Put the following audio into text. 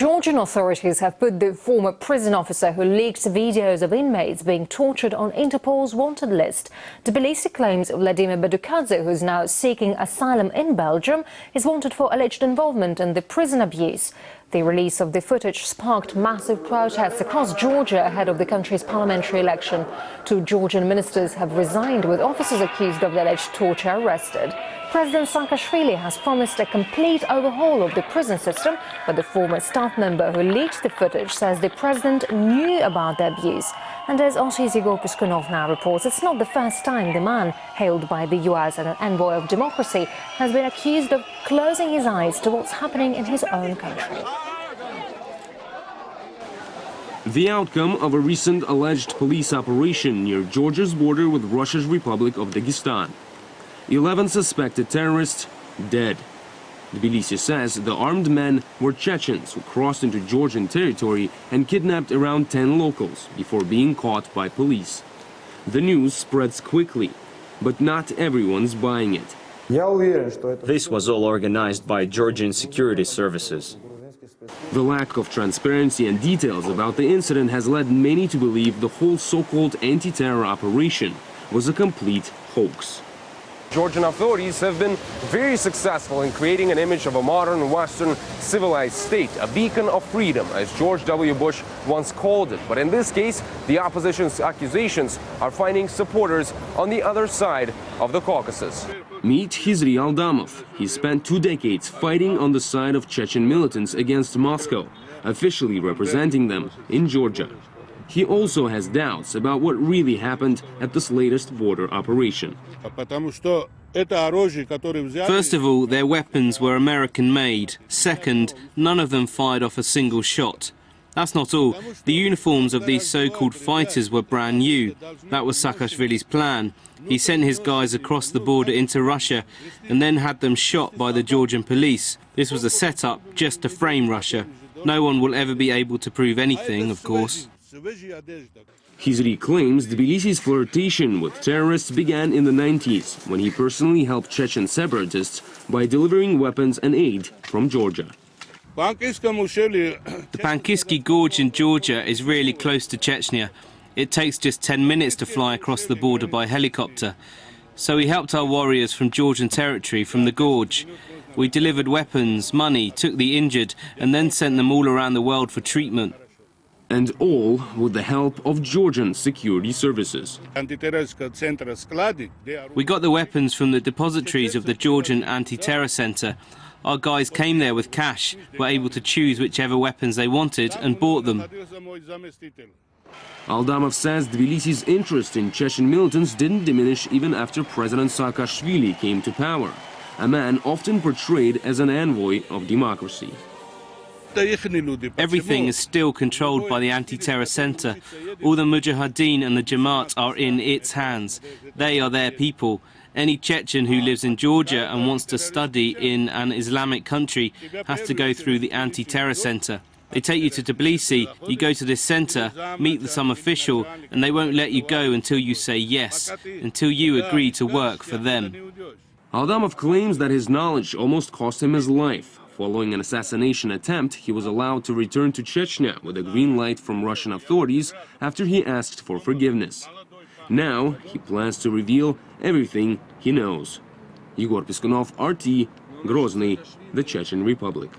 Georgian authorities have put the former prison officer who leaked videos of inmates being tortured on Interpol's wanted list. Tbilisi claims Vladimir Badukadze, who is now seeking asylum in Belgium, is wanted for alleged involvement in the prison abuse. The release of the footage sparked massive protests across Georgia ahead of the country's parliamentary election. 2 Georgian ministers have resigned, with officers accused of the alleged torture arrested. President Saakashvili has promised a complete overhaul of the prison system, but the former staff member who leaked the footage says the president knew about the abuse. And as RT's Igor Piskunov now reports, it's not the first time the man, hailed by the US as an envoy of democracy, has been accused of closing his eyes to what's happening in his own country. The outcome of a recent alleged police operation near Georgia's border with Russia's Republic of Dagestan. 11 suspected terrorists dead. Tbilisi says the armed men were Chechens who crossed into Georgian territory and kidnapped around 10 locals before being caught by police. The news spreads quickly, but not everyone's buying it. This was all organized by Georgian security services. The lack of transparency and details about the incident has led many to believe the whole so-called anti-terror operation was a complete hoax. Georgian authorities have been very successful in creating an image of a modern, Western, civilized state, a beacon of freedom, as George W. Bush once called it. But in this case, the opposition's accusations are finding supporters on the other side of the Caucasus. Meet Khizri Aldamov. He spent 2 decades fighting on the side of Chechen militants against Moscow, officially representing them in Georgia. He also has doubts about what really happened at this latest border operation. First of all, their weapons were American-made. Second, none of them fired off a single shot. That's not all. The uniforms of these so-called fighters were brand new. That was Saakashvili's plan. He sent his guys across the border into Russia and then had them shot by the Georgian police. This was a setup just to frame Russia. No one will ever be able to prove anything, of course. Khizri claims Tbilisi's flirtation with terrorists began in the 90s, when he personally helped Chechen separatists by delivering weapons and aid from Georgia. The Pankivsky Gorge in Georgia is really close to Chechnya. It takes just 10 minutes to fly across the border by helicopter. So we helped our warriors from Georgian territory from the gorge. We delivered weapons, money, took the injured, and then sent them all around the world for treatment. And all with the help of Georgian security services. We got the weapons from the depositories of the Georgian anti-terror center. Our guys came there with cash, were able to choose whichever weapons they wanted and bought them. Aldamov says Tbilisi's interest in Chechen militants didn't diminish even after President Saakashvili came to power, a man often portrayed as an envoy of democracy. Everything is still controlled by the anti-terror center. All the Mujahideen and the Jamaat are in its hands. They are their people. Any Chechen who lives in Georgia and wants to study in an Islamic country has to go through the anti-terror center. They take you to Tbilisi, you go to this center, meet some official, and they won't let you go until you say yes, until you agree to work for them. Aldamov claims that his knowledge almost cost him his life. Following an assassination attempt, he was allowed to return to Chechnya with a green light from Russian authorities after he asked for forgiveness. Now he plans to reveal everything he knows. Igor Piskunov, RT, Grozny, the Chechen Republic.